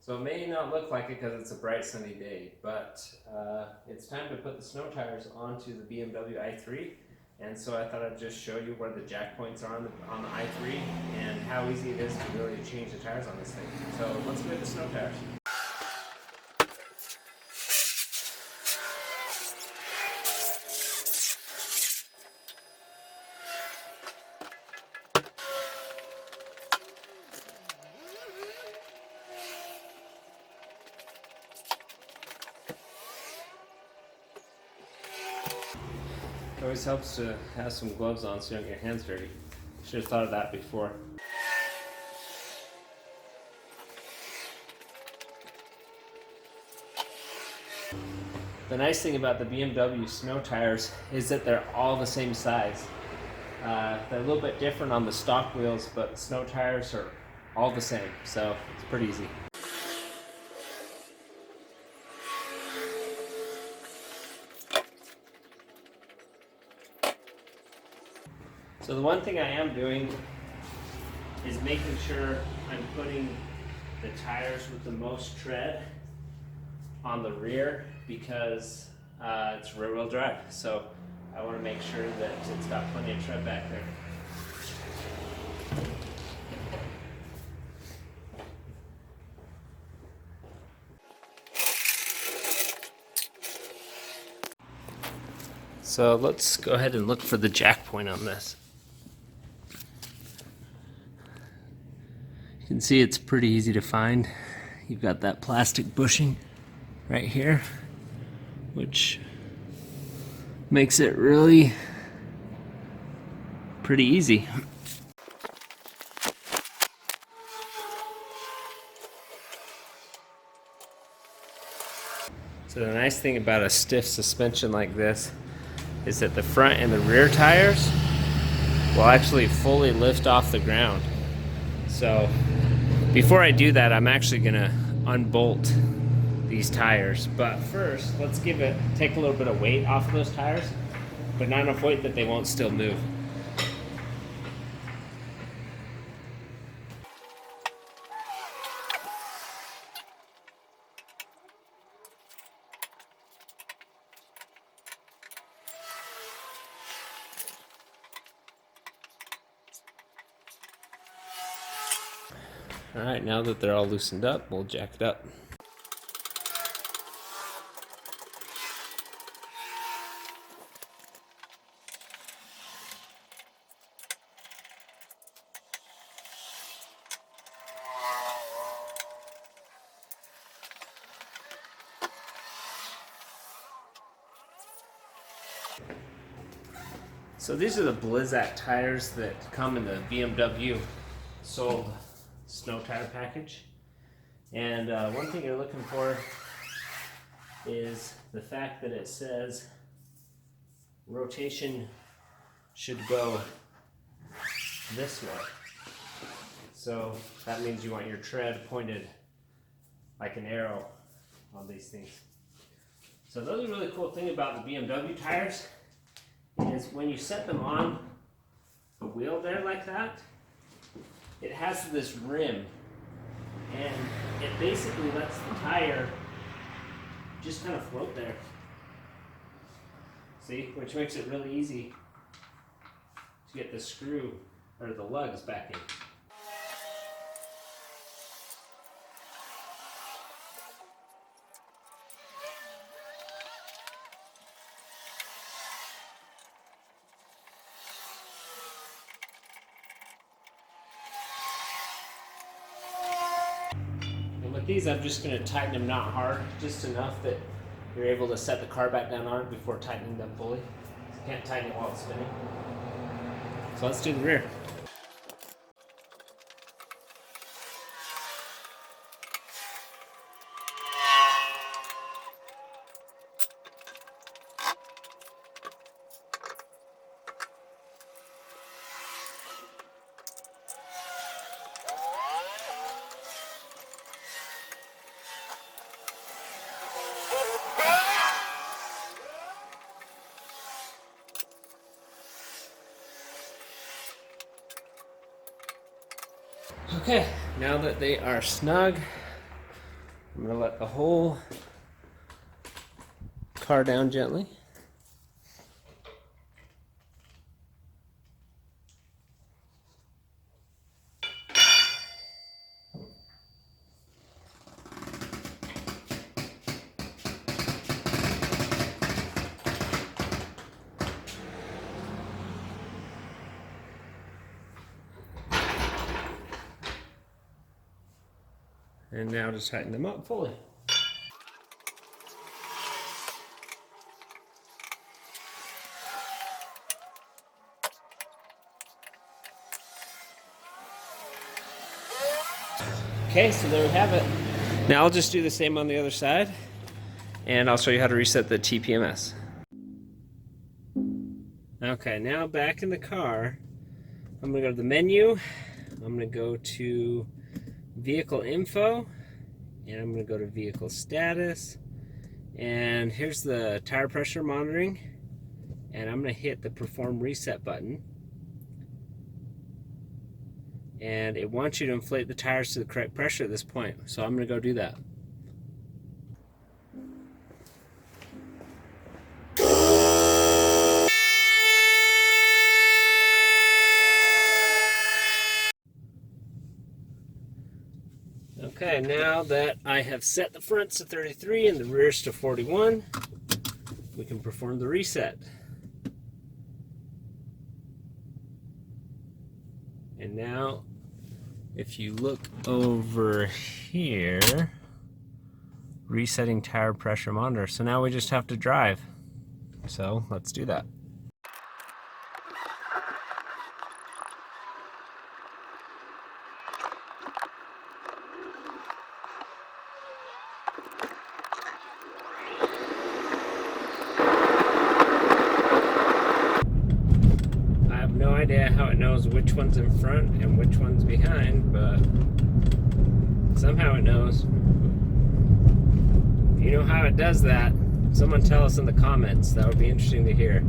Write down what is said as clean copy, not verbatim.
So it may not look like it because it's a bright sunny day, but it's time to put the snow tires onto the BMW i3. And so I thought I'd just show you where the jack points are on the i3 and how easy it is to really change the tires on this thing. So let's get the snow tires. It always helps to have some gloves on so you don't get your hands dirty. Should have thought of that before. The nice thing about the BMW snow tires is that they're all the same size. They're a little bit different on the stock wheels, but snow tires are all the same, so it's pretty easy. So the one thing I am doing is making sure I'm putting the tires with the most tread on the rear because it's rear-wheel drive. So I want to make sure that it's got plenty of tread back there. So let's go ahead and look for the jack point on this. You can see it's pretty easy to find. You've got that plastic bushing right here, which makes it really pretty easy. So the nice thing about a stiff suspension like this is that the front and the rear tires will actually fully lift off the ground. So before I do that, I'm actually gonna unbolt these tires. But first, let's take a little bit of weight off of those tires, but not enough weight that they won't still move. All right, now that they're all loosened up, we'll jack it up. So these are the Blizzak tires that come in the BMW sold snow tire package. And one thing you're looking for is the fact that it says rotation should go this way. So that means you want your tread pointed like an arrow on these things. So the other really cool thing about the BMW tires is when you set them on the wheel there like that, it has this rim, and it basically lets the tire just kind of float there. See, which makes it really easy to get the screw or the lugs back in. With these, I'm just going to tighten them not hard, just enough that you're able to set the car back down on it before tightening them fully. You can't tighten it while it's spinning. So let's do the rear. Okay, now that they are snug, I'm going to let the whole car down gently. And now just tighten them up fully. Okay, so there we have it. Now I'll just do the same on the other side, and I'll show you how to reset the TPMS. Okay, now back in the car, I'm gonna go to the menu. I'm gonna go to Vehicle Info, and I'm going to go to Vehicle Status, and here's the tire pressure monitoring, and I'm going to hit the Perform Reset button, and it wants you to inflate the tires to the correct pressure at this point, so I'm going to go do that. Okay, now that I have set the fronts to 33 and the rears to 41, we can perform the reset. And now, if you look over here, resetting tire pressure monitor. So now we just have to drive. So let's do that. No idea how it knows which one's in front and which one's behind, but somehow it knows. If you know how it does that, someone tell us in the comments. That would be interesting to hear.